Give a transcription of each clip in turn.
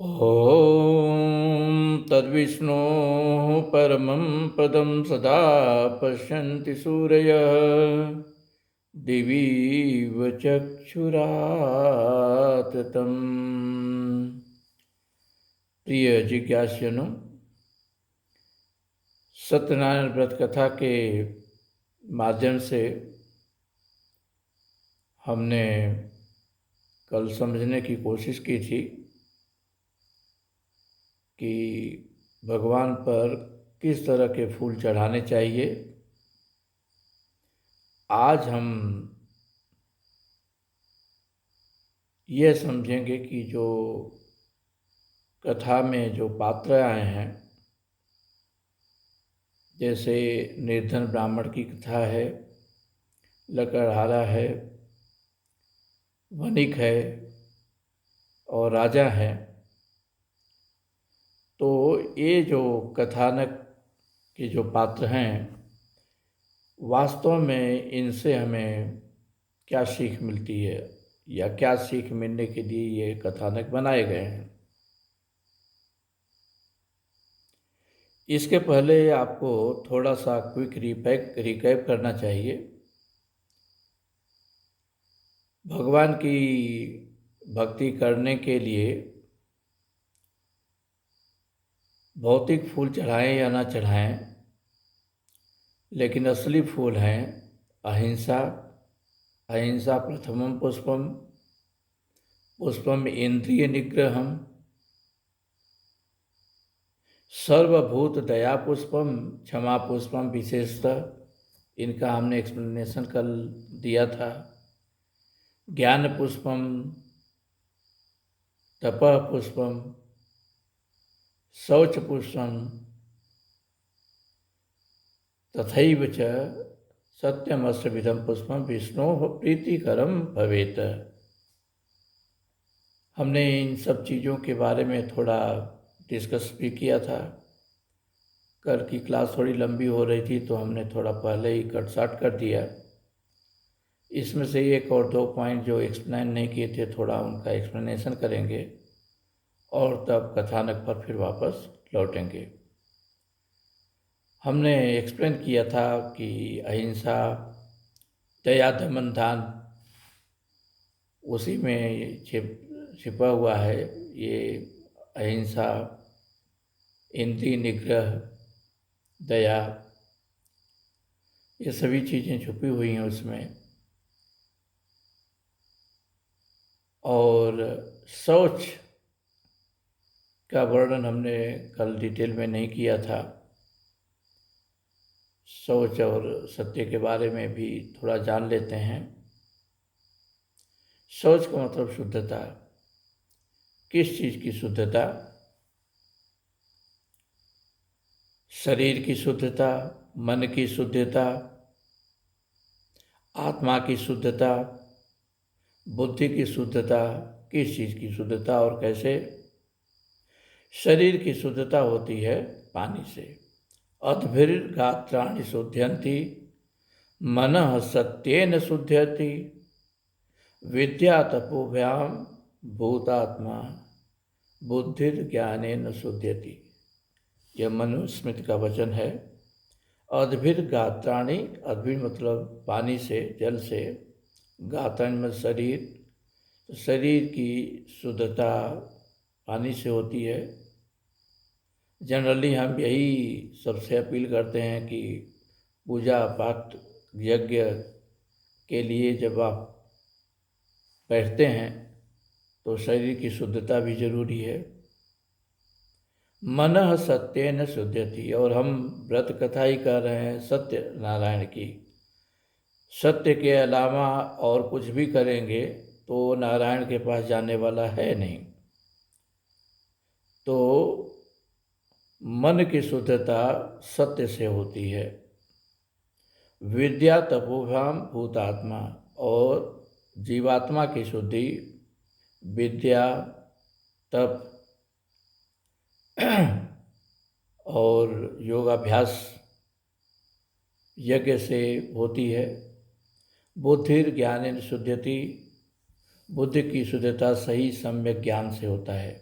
ॐ तद्विष्णोः परमं पदं सदा पश्यन्ति सूरयः दिवीव चक्षुराततम्। प्रिय जिज्ञासुजनों, सत्यनारायण व्रत कथा के माध्यम से हमने कल समझने की कोशिश की थी कि भगवान पर किस तरह के फूल चढ़ाने चाहिए। आज हम यह समझेंगे कि जो कथा में जो पात्र आए हैं, जैसे निर्धन ब्राह्मण की कथा है, लकड़हारा है, वणिक है और राजा है, तो ये जो कथानक के जो पात्र हैं, वास्तव में इनसे हमें क्या सीख मिलती है या क्या सीख मिलने के लिए ये कथानक बनाए गए हैं। इसके पहले आपको थोड़ा सा क्विक रिकैप करना चाहिए। भगवान की भक्ति करने के लिए भौतिक फूल चढ़ाएं या ना चढ़ाएं, लेकिन असली फूल हैं अहिंसा। अहिंसा प्रथमं पुष्पम, पुष्पम इंद्रिय निग्रहम, सर्वभूत दया पुष्पम, क्षमा पुष्पम विशेषतः। इनका हमने एक्सप्लेनेशन कल दिया था। ज्ञान पुष्पम, तपः पुष्पम, शौच पुष्पम, तथैव च सत्यमस्त्रविधम पुष्पम विष्णोः प्रीतिकरम भवेत। हमने इन सब चीज़ों के बारे में थोड़ा डिस्कस भी किया था। कल की क्लास थोड़ी लंबी हो रही थी तो हमने थोड़ा पहले ही कट शार्ट कर दिया। इसमें से एक और दो पॉइंट जो एक्सप्लेन नहीं किए थे, थोड़ा उनका एक्सप्लेनेशन करेंगे और तब कथानक पर फिर वापस लौटेंगे। हमने एक्सप्लेन किया था कि अहिंसा, दया, दमन, दान उसी में छिपा हुआ है। ये अहिंसा, इंद्रिय निग्रह, दया, ये सभी चीज़ें छुपी हुई हैं उसमें। और शौच का वर्णन हमने कल डिटेल में नहीं किया था। शौच और सत्य के बारे में भी थोड़ा जान लेते हैं। शौच का मतलब शुद्धता। किस चीज़ की शुद्धता? शरीर की शुद्धता, मन की शुद्धता, आत्मा की शुद्धता, बुद्धि की शुद्धता। किस चीज़ की शुद्धता और कैसे? शरीर की शुद्धता होती है पानी से। अद्भिर्गात्राणि शुध्यन्ति, मनः सत्येन शुध्यति, विद्या तपोभ्याम भूतात्मा बुद्धिर्ज्ञानेन शुध्यति। यह मनुस्मृति का वचन है। अद्भिर्गात्राणि, अद्भिर मतलब पानी से, जल से, गात्राणि मतलब शरीर, तो शरीर की शुद्धता पानी से होती है। जनरली हम यही सबसे अपील करते हैं कि पूजा पाठ यज्ञ के लिए जब आप बैठते हैं तो शरीर की शुद्धता भी जरूरी है। मनः सत्येन शुध्यति, और हम व्रत कथा ही कर रहे हैं सत्य नारायण की। सत्य के अलावा और कुछ भी करेंगे तो नारायण के पास जाने वाला है नहीं। तो मन की शुद्धता सत्य से होती है। विद्या तपोभ्याम भूतात्मा, और जीवात्मा की शुद्धि विद्या, तप और योगाभ्यास यज्ञ से होती है। बुद्धिर ज्ञानेन शुध्यति, बुद्धि की शुद्धता सही सम्यक ज्ञान से होता है।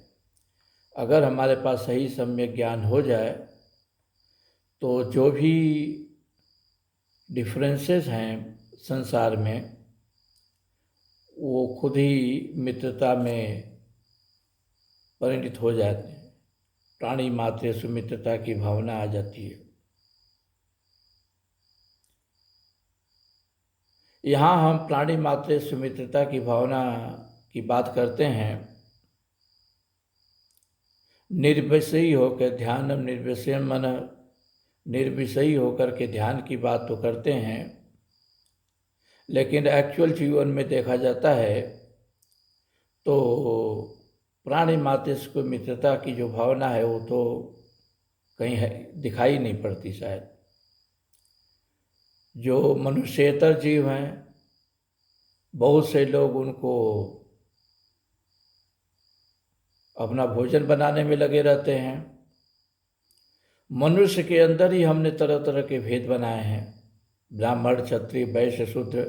अगर हमारे पास सही सम्यक ज्ञान हो जाए तो जो भी डिफरेंसेस हैं संसार में वो खुद ही मित्रता में परिणित हो जाते हैं। प्राणी मात्र से मित्रता की भावना आ जाती है। यहाँ हम प्राणी मात्र से मित्रता की भावना की बात करते हैं। निर्विषयी होकर ध्यान, निर्विषय मन, निर्विषयी होकर के ध्यान की बात तो करते हैं, लेकिन एक्चुअल जीवन में देखा जाता है तो प्राणी मात्र को मित्रता की जो भावना है वो तो कहीं है, दिखाई नहीं पड़ती शायद। जो मनुष्येतर जीव हैं, बहुत से लोग उनको अपना भोजन बनाने में लगे रहते हैं। मनुष्य के अंदर ही हमने तरह तरह के भेद बनाए हैं, ब्राह्मण, क्षत्रिय, वैश्य, शूद्र।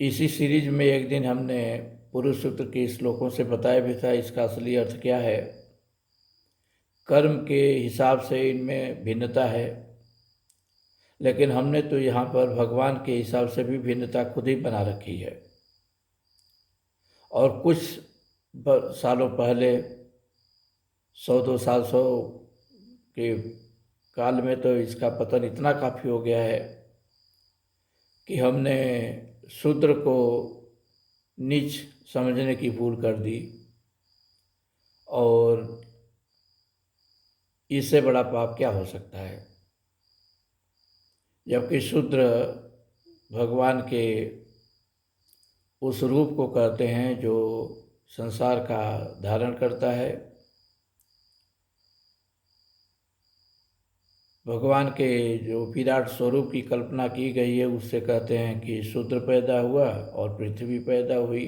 इसी सीरीज में एक दिन हमने पुरुष सूत्र के श्लोकों से बताया भी था इसका असली अर्थ क्या है। कर्म के हिसाब से इनमें भिन्नता है, लेकिन हमने तो यहाँ पर भगवान के हिसाब से भी भिन्नता खुद ही बना रखी है। और कुछ सालों पहले 100-200 के काल में तो इसका पतन इतना काफ़ी हो गया है कि हमने शूद्र को नीच समझने की भूल कर दी, और इससे बड़ा पाप क्या हो सकता है। जबकि शूद्र भगवान के उस रूप को कहते हैं जो संसार का धारण करता है। भगवान के जो विराट स्वरूप की कल्पना की गई है उससे कहते हैं कि शूद्र पैदा हुआ और पृथ्वी पैदा हुई।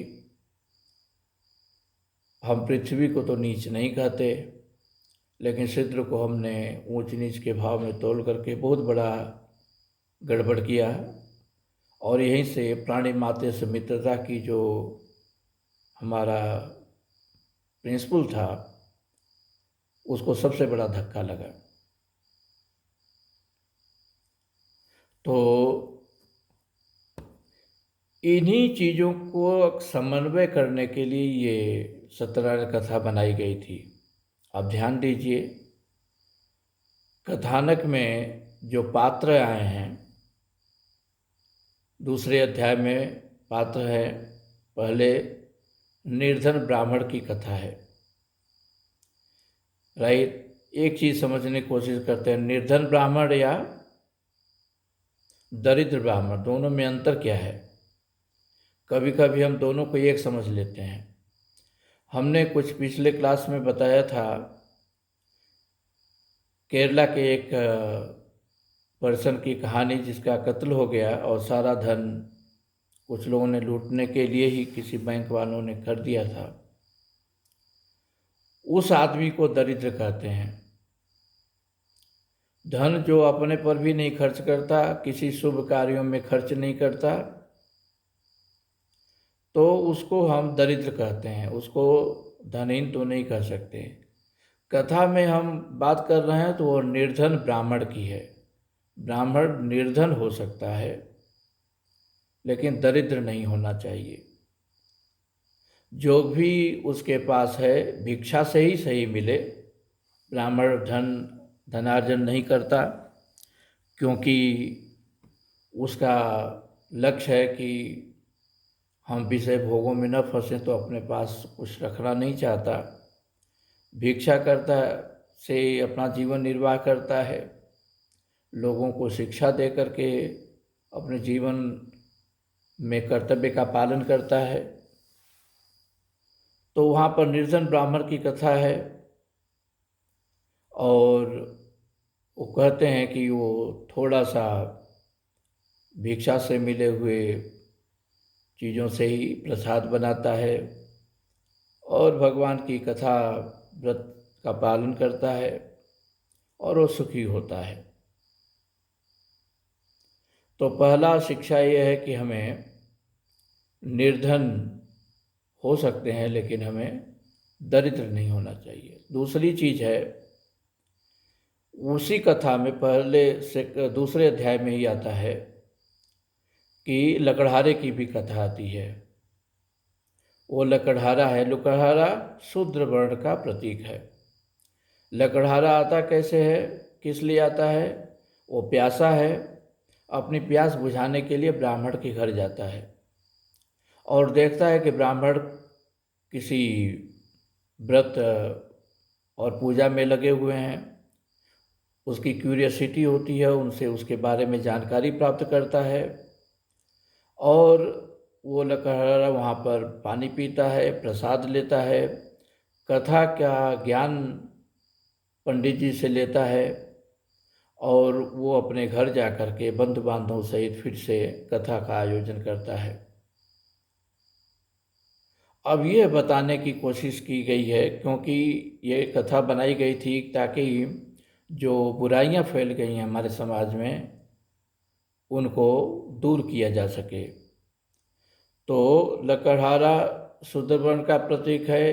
हम पृथ्वी को तो नीच नहीं कहते, लेकिन शूद्र को हमने ऊंच नीच के भाव में तोल करके बहुत बड़ा गड़बड़ किया। और यहीं से प्राणी मात्र से मित्रता की जो हमारा प्रिंसिपल था उसको सबसे बड़ा धक्का लगा। तो इन्हीं चीज़ों को समन्वय करने के लिए ये सत्यनारायण कथा बनाई गई थी। अब ध्यान दीजिए, कथानक में जो पात्र आए हैं, दूसरे अध्याय में पात्र है, पहले निर्धन ब्राह्मण की कथा है। राइट, एक चीज़ समझने की कोशिश करते हैं, निर्धन ब्राह्मण या दरिद्र ब्राह्मण, दोनों में अंतर क्या है। कभी कभी हम दोनों को एक समझ लेते हैं। हमने कुछ पिछले क्लास में बताया था, केरला के एक पर्सन की कहानी जिसका कत्ल हो गया और सारा धन कुछ लोगों ने लूटने के लिए ही किसी बैंक वालों ने कर दिया था। उस आदमी को दरिद्र कहते हैं। धन जो अपने पर भी नहीं खर्च करता, किसी शुभ कार्यों में खर्च नहीं करता, तो उसको हम दरिद्र कहते हैं। उसको धनहीन तो नहीं कह सकते। कथा में हम बात कर रहे हैं तो वो निर्धन ब्राह्मण की है। ब्राह्मण निर्धन हो सकता है लेकिन दरिद्र नहीं होना चाहिए। जो भी उसके पास है भिक्षा से ही सही मिले। ब्राह्मण धनार्जन नहीं करता, क्योंकि उसका लक्ष्य है कि हम विषय भोगों में न फंसें, तो अपने पास कुछ रखना नहीं चाहता। भिक्षा करता से अपना जीवन निर्वाह करता है, लोगों को शिक्षा दे करके अपने जीवन में कर्तव्य का पालन करता है। तो वहाँ पर निर्धन ब्राह्मण की कथा है, और वो कहते हैं कि वो थोड़ा सा भिक्षा से मिले हुए चीज़ों से ही प्रसाद बनाता है और भगवान की कथा व्रत का पालन करता है और वो सुखी होता है। तो पहला शिक्षा ये है कि हमें निर्धन हो सकते हैं लेकिन हमें दरिद्र नहीं होना चाहिए। दूसरी चीज़ है, उसी कथा में पहले से दूसरे अध्याय में ही आता है कि लकड़हारे की भी कथा आती है। वो लकड़हारा है, लकड़हारा शूद्र वर्ण का प्रतीक है। लकड़हारा आता कैसे है, किस लिए आता है? वो प्यासा है, अपनी प्यास बुझाने के लिए ब्राह्मण के घर जाता है और देखता है कि ब्राह्मण किसी व्रत और पूजा में लगे हुए हैं। उसकी क्यूरियसिटी होती है, उनसे उसके बारे में जानकारी प्राप्त करता है और वो लकड़हारा वहाँ पर पानी पीता है, प्रसाद लेता है, कथा का ज्ञान पंडित जी से लेता है और वो अपने घर जा कर के बंधु बांधवों सहित फिर से कथा का आयोजन करता है। अब ये बताने की कोशिश की गई है, क्योंकि ये कथा बनाई गई थी ताकि जो बुराइयां फैल गई हैं हमारे समाज में, उनको दूर किया जा सके। तो लकड़हारा शूद्र वर्ण का प्रतीक है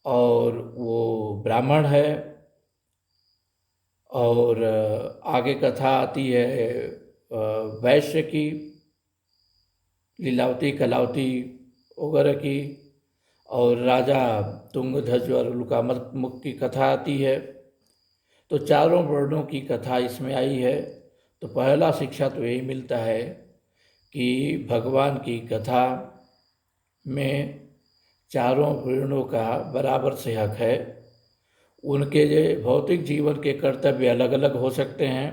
और वो ब्राह्मण है। और आगे कथा आती है वैश्य की, लीलावती कलावती वगैरह की, और राजा तुंगध्वज और लुकामुख की कथा आती है। तो चारों वर्णों की कथा इसमें आई है। तो पहला शिक्षा तो यही मिलता है कि भगवान की कथा में चारों वर्णों का बराबर से हक है। उनके भौतिक जीवन के कर्तव्य अलग अलग हो सकते हैं।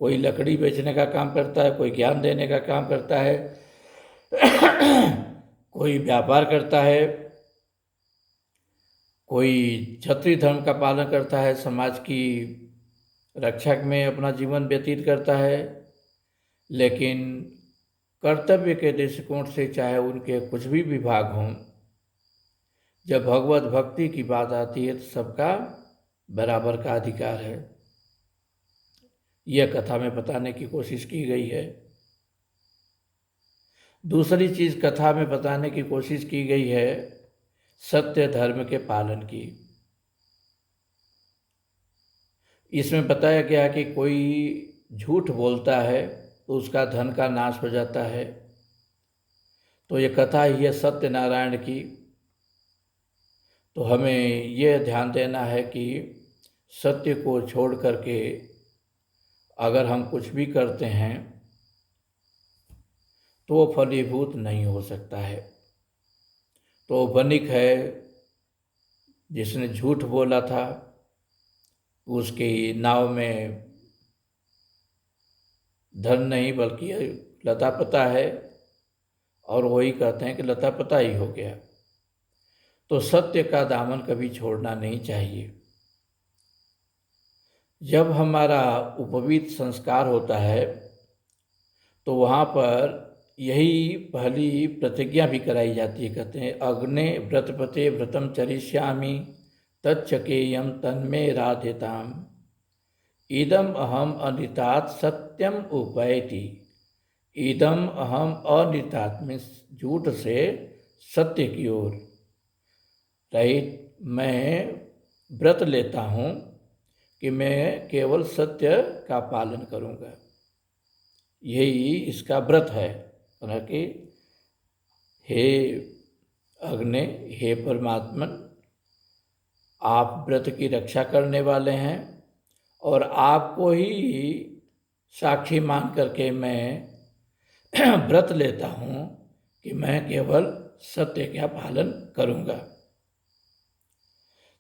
कोई लकड़ी बेचने का काम करता है, कोई ज्ञान देने का काम करता है, कोई व्यापार करता है, कोई क्षत्रिय धर्म का पालन करता है, समाज की रक्षा में अपना जीवन व्यतीत करता है। लेकिन कर्तव्य के दृष्टिकोण से चाहे उनके कुछ भी विभाग हों, जब भगवत भक्ति की बात आती है तो सबका बराबर का अधिकार है। यह कथा में बताने की कोशिश की गई है। दूसरी चीज़ कथा में बताने की कोशिश की गई है सत्य धर्म के पालन की। इसमें बताया गया कि कोई झूठ बोलता है तो उसका धन का नाश हो जाता है। तो ये कथा ही है सत्यनारायण की। तो हमें यह ध्यान देना है कि सत्य को छोड़ करके अगर हम कुछ भी करते हैं तो वो फलीभूत नहीं हो सकता है। तो वणिक है जिसने झूठ बोला था, उसकी नाव में धन नहीं बल्कि लता पता है, और वही कहते हैं कि लता पता ही हो गया। तो सत्य का दामन कभी छोड़ना नहीं चाहिए। जब हमारा उपवीत संस्कार होता है तो वहाँ पर यही पहली प्रतिज्ञा भी कराई जाती है। कहते हैं अग्ने व्रतपते व्रतम चरिष्यामि तच्चकेयम तन्मे राधेताम इदम अहम अनितात सत्यम उपैति। इदम अहम अनितात में झूठ से सत्य की ओर, राइट। मैं व्रत लेता हूँ कि मैं केवल सत्य का पालन करूँगा। यही इसका व्रत है कि हे अग्नि, हे परमात्मन, आप व्रत की रक्षा करने वाले हैं और आपको ही साक्षी मान करके मैं व्रत लेता हूँ कि मैं केवल सत्य का पालन करूँगा।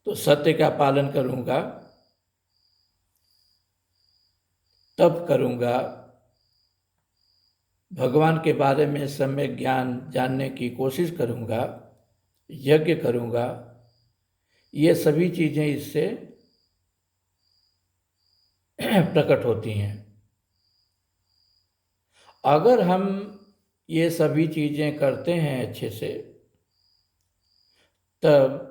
तो सत्य का पालन करूँगा, तब करूँगा, भगवान के बारे में सम्यक ज्ञान जानने की कोशिश करूँगा, यज्ञ करूँगा। ये सभी चीज़ें इससे प्रकट होती हैं। अगर हम ये सभी चीज़ें करते हैं अच्छे से, तब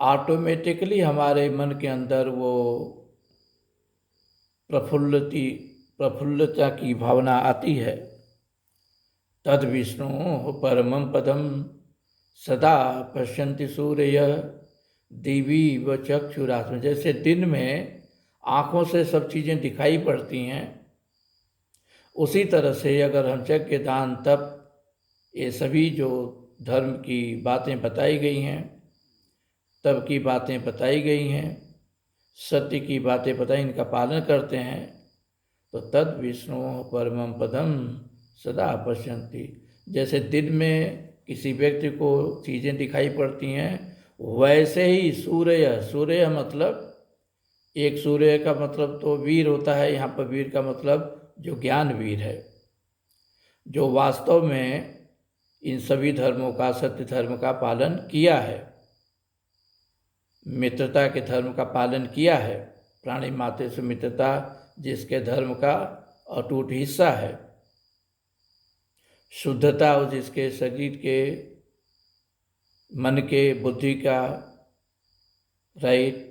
ऑटोमेटिकली हमारे मन के अंदर वो प्रफुल्लता की भावना आती है। तद विष्णु परमं पदम सदा पश्यन्ति सूर्य दिवि व चक्षुरात्म। जैसे दिन में आँखों से सब चीज़ें दिखाई पड़ती हैं, उसी तरह से अगर हम यज्ञ दान तप ये सभी जो धर्म की बातें बताई गई हैं, तप की बातें बताई गई हैं, सत्य की बातें बताई, इनका पालन करते हैं तो तद विष्णु परमं पदम सदा पश्यन्ति। जैसे दिन में किसी व्यक्ति को चीज़ें दिखाई पड़ती हैं, वैसे ही सूर्य, सूर्य मतलब एक सूर्य का मतलब तो वीर होता है, यहाँ पर वीर का मतलब जो ज्ञान वीर है, जो वास्तव में इन सभी धर्मों का, सत्य धर्म का पालन किया है, मित्रता के धर्म का पालन किया है, प्राणी मात्र से मित्रता जिसके धर्म का अटूट हिस्सा है, शुद्धता और जिसके शरीर के, मन के, बुद्धि का रहित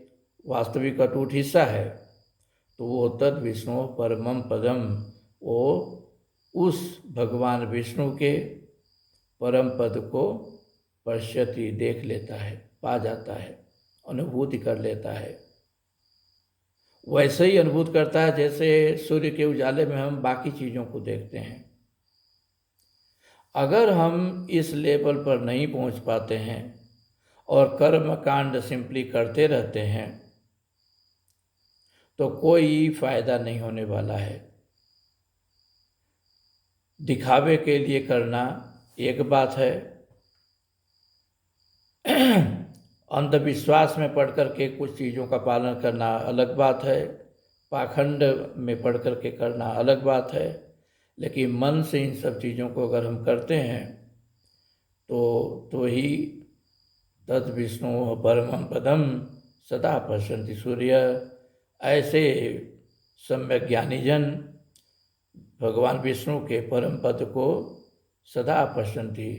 वास्तविक अटूट हिस्सा है, तो वो तद विष्णु परमम पदम, वो उस भगवान विष्णु के परम पद को पश्यति, देख लेता है, पा जाता है, अनुभूति कर लेता है। वैसे ही अनुभूत करता है जैसे सूर्य के उजाले में हम बाकी चीज़ों को देखते हैं। अगर हम इस लेवल पर नहीं पहुंच पाते हैं और कर्म कांड सिंपली करते रहते हैं तो कोई फायदा नहीं होने वाला है। दिखावे के लिए करना एक बात है, अंधविश्वास में पढ़ कर के कुछ चीज़ों का पालन करना अलग बात है, पाखंड में पढ़ कर के करना अलग बात है, लेकिन मन से इन सब चीज़ों को अगर हम करते हैं तो ही तद विष्णु परमं पदम सदा पश्यन्ति सूर्य। ऐसे सम्यक ज्ञानी जन भगवान विष्णु के परम पद को सदा पश्यन्ति,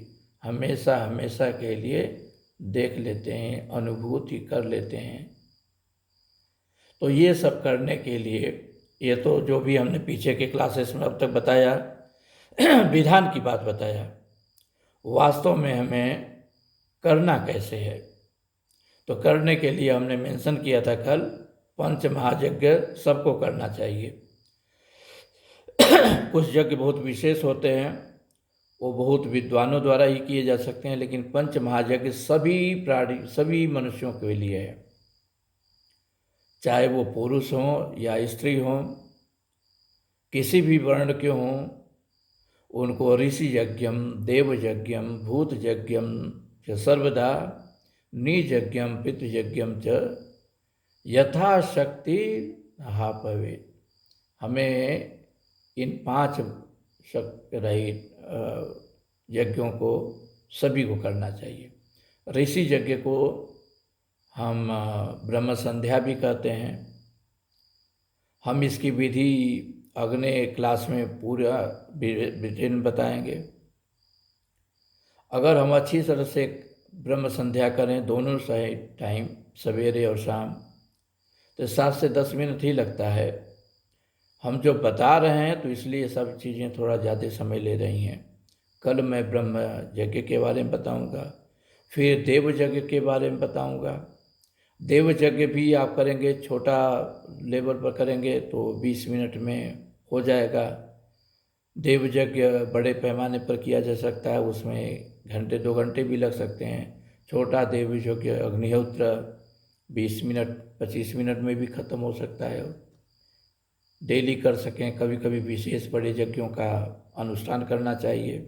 हमेशा हमेशा के लिए देख लेते हैं, अनुभूति कर लेते हैं। तो ये सब करने के लिए, ये तो जो भी हमने पीछे के क्लासेस में अब तक बताया, विधान की बात बताया, वास्तव में हमें करना कैसे है। तो करने के लिए हमने मेंशन किया था कल, पंच महायज्ञ सबको करना चाहिए। कुछ यज्ञ बहुत विशेष होते हैं, वो बहुत विद्वानों द्वारा ही किए जा सकते हैं, लेकिन पंच महायज्ञ सभी प्राणी, सभी मनुष्यों के लिए है, चाहे वो पुरुष हों या स्त्री हों, किसी भी वर्ण के हों, उनको ऋषि यज्ञम, देव यज्ञम, भूत यज्ञम च सर्वदा, निजज्ञम पितृयज्ञम च यथाशक्ति हापवे। हमें इन 5 शक्ति रहित यज्ञों को सभी को करना चाहिए। ऋषि यज्ञ को हम ब्रह्म संध्या भी कहते हैं। हम इसकी विधि अगले क्लास में पूरा विधिन बताएंगे। अगर हम अच्छी तरह से ब्रह्म संध्या करें दोनों टाइम, सवेरे और शाम, तो 7 से 10 मिनट ही लगता है। हम जो बता रहे हैं तो इसलिए सब चीज़ें थोड़ा ज़्यादा समय ले रही हैं। कल मैं ब्रह्म यज्ञ के बारे में बताऊंगा, फिर देव यज्ञ के बारे में बताऊंगा। देव यज्ञ भी आप करेंगे, छोटा लेवल पर करेंगे तो 20 मिनट में हो जाएगा। देव यज्ञ बड़े पैमाने पर किया जा सकता है, उसमें घंटे 2 घंटे भी लग सकते हैं। छोटा देव यज्ञ अग्निहोत्र 20 मिनट 25 मिनट में भी ख़त्म हो सकता है। डेली कर सकें, कभी कभी विशेष बड़े यज्ञों का अनुष्ठान करना चाहिए।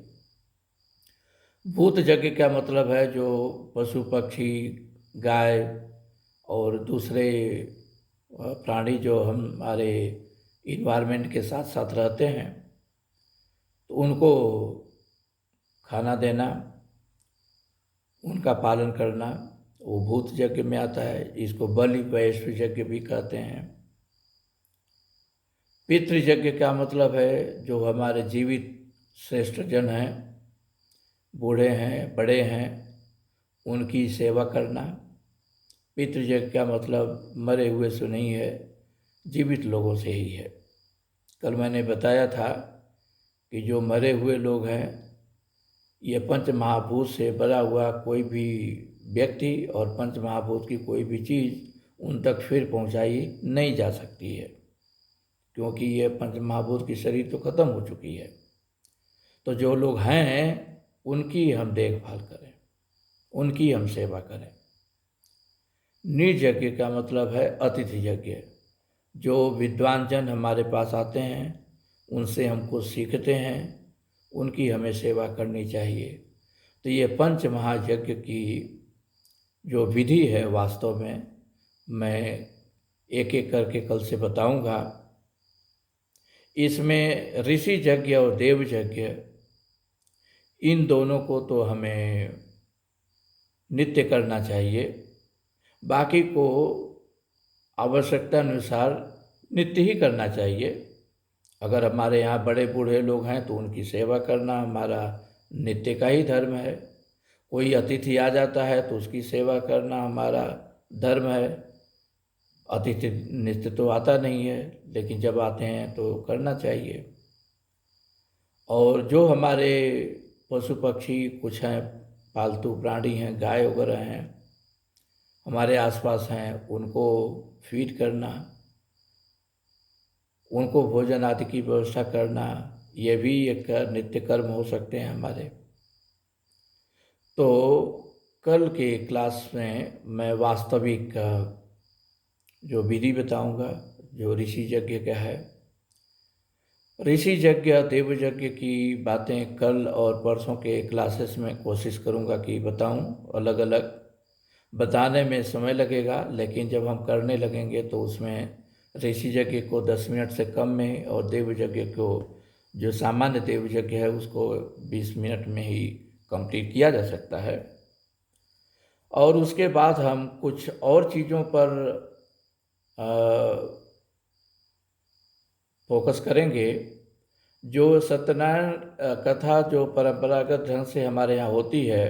भूत यज्ञ क्या मतलब है, जो पशु पक्षी, गाय और दूसरे प्राणी जो हमारे इन्वायरमेंट के साथ साथ रहते हैं, तो उनको खाना देना, उनका पालन करना, वो भूत यज्ञ में आता है। इसको बलि वैश्व यज्ञ भी कहते हैं। पितृ यज्ञ का मतलब है जो हमारे जीवित श्रेष्ठ जन हैं, बूढ़े हैं, बड़े हैं, उनकी सेवा करना। पितृ यज्ञ का मतलब मरे हुए से नहीं है, जीवित लोगों से ही है। कल मैंने बताया था कि जो मरे हुए लोग हैं, ये पंच महाभूत से बना हुआ कोई भी व्यक्ति और पंच महाभूत की कोई भी चीज़ उन तक फिर पहुंचाई नहीं जा सकती है, क्योंकि ये पंच महाभूत की शरीर तो खत्म हो चुकी है। तो जो लोग हैं उनकी हम देखभाल करें, उनकी हम सेवा करें। निर्यज्ञ का मतलब है अतिथि यज्ञ। जो विद्वान जन हमारे पास आते हैं उनसे हम कुछ सीखते हैं, उनकी हमें सेवा करनी चाहिए। तो ये पंच महायज्ञ की जो विधि है वास्तव में मैं एक एक करके कल से बताऊंगा। इसमें ऋषि यज्ञ और देव यज्ञ इन दोनों को तो हमें नित्य करना चाहिए, बाकी को आवश्यकता अनुसार नित्य ही करना चाहिए। अगर हमारे यहाँ बड़े बूढ़े लोग हैं तो उनकी सेवा करना हमारा नित्य का ही धर्म है। कोई अतिथि आ जाता है तो उसकी सेवा करना हमारा धर्म है। अतिथि नित्य तो आता नहीं है, लेकिन जब आते हैं तो करना चाहिए। और जो हमारे पशु पक्षी कुछ हैं, पालतू प्राणी हैं, गाय वगैरह हैं, हमारे आसपास हैं, उनको फीड करना, उनको भोजन आदि की व्यवस्था करना, ये भी एक नित्य कर्म हो सकते हैं हमारे। तो कल के क्लास में मैं वास्तविक जो विधि बताऊंगा, जो ऋषि यज्ञ का है। ऋषि यज्ञ देव यज्ञ की बातें कल और परसों के क्लासेस में कोशिश करूंगा कि बताऊं। अलग अलग बताने में समय लगेगा, लेकिन जब हम करने लगेंगे तो उसमें ऋषि यज्ञ को 10 मिनट से कम में और देव यज्ञ को जो सामान्य देव यज्ञ है उसको 20 मिनट में ही कंप्लीट किया जा सकता है। और उसके बाद हम कुछ और चीज़ों पर फोकस करेंगे। जो सत्यनारायण कथा जो परंपरागत ढंग से हमारे यहाँ होती है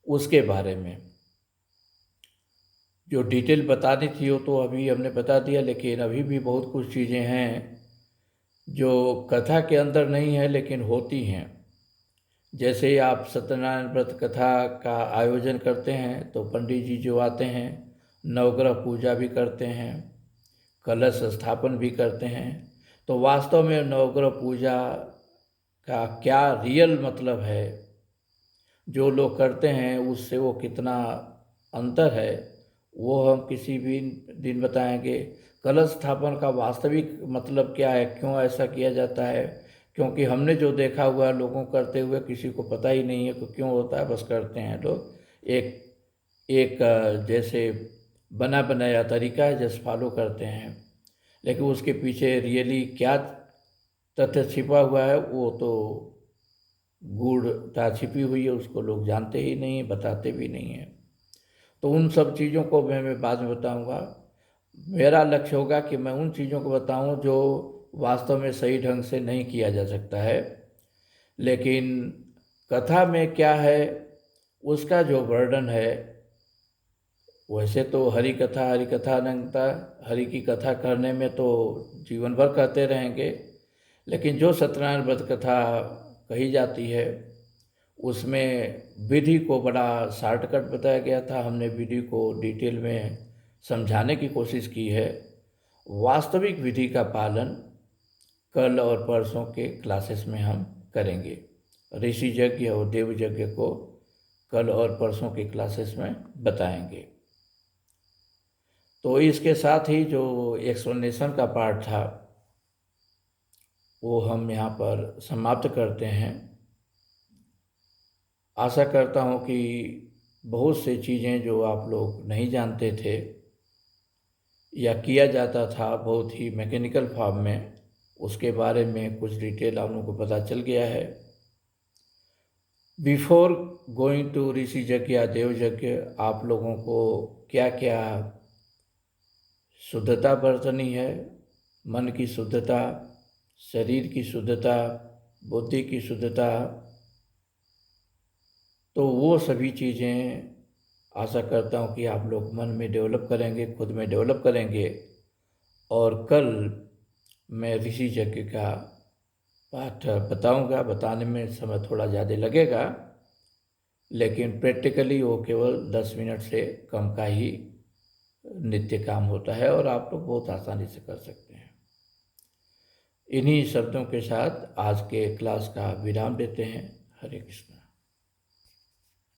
उसके बारे में जो डिटेल बतानी थी वो तो अभी हमने बता दिया, लेकिन अभी भी बहुत कुछ चीज़ें हैं जो कथा के अंदर नहीं है लेकिन होती हैं। जैसे आप सत्यनारायण व्रत कथा का आयोजन करते हैं तो पंडित जी जो आते हैं नवग्रह पूजा भी करते हैं, कलश स्थापन भी करते हैं। तो वास्तव में नवग्रह पूजा का क्या रियल मतलब है, जो लोग करते हैं उससे वो कितना अंतर है, वो हम किसी भी दिन बताएंगे। कलश स्थापन का वास्तविक मतलब क्या है, क्यों ऐसा किया जाता है, क्योंकि हमने जो देखा हुआ है लोगों करते हुए किसी को पता ही नहीं है कि क्यों होता है, बस करते हैं लोग। एक एक जैसे बना बनाया तरीका है जैसे फॉलो करते हैं, लेकिन उसके पीछे रियली क्या तथ्य छिपा हुआ है वो तो गूढ़ता छिपी हुई है, उसको लोग जानते ही नहीं, बताते भी नहीं हैं। तो उन सब चीज़ों को मैं बाद में बताऊंगा। मेरा लक्ष्य होगा कि मैं उन चीज़ों को बताऊं जो वास्तव में सही ढंग से नहीं किया जा सकता है, लेकिन कथा में क्या है उसका जो वर्णन है। वैसे तो हरि कथा अनंता, हरि की कथा करने में तो जीवन भर कहते रहेंगे, लेकिन जो सत्यनारायण व्रत कथा कही जाती है उसमें विधि को बड़ा शॉर्टकट बताया गया था। हमने विधि को डिटेल में समझाने की कोशिश की है। वास्तविक विधि का पालन कल और परसों के क्लासेस में हम करेंगे। ऋषि यज्ञ और देव यज्ञ को कल और परसों के क्लासेस में बताएंगे। तो इसके साथ ही जो एक्सप्लेनेशन का पार्ट था वो हम यहाँ पर समाप्त करते हैं। आशा करता हूँ कि बहुत सी चीज़ें जो आप लोग नहीं जानते थे या किया जाता था बहुत ही मैकेनिकल फॉर्म में, उसके बारे में कुछ डिटेल आप लोगों को पता चल गया है। बिफोर गोइंग टू ऋषि यज्ञ या देव यज्ञ आप लोगों को क्या क्या शुद्धता बरतनी है, मन की शुद्धता, शरीर की शुद्धता, बुद्धि की शुद्धता, तो वो सभी चीज़ें आशा करता हूँ कि आप लोग मन में डेवलप करेंगे, खुद में डेवलप करेंगे। और कल मैं ऋषि यज्ञ का पाठ बताऊंगा। बताने में समय थोड़ा ज़्यादा लगेगा, लेकिन प्रैक्टिकली वो केवल 10 मिनट से कम का ही नित्य काम होता है और आप लोग बहुत आसानी से कर सकते हैं। इन्हीं शब्दों के साथ आज के क्लास का विराम देते हैं। हरे कृष्ण।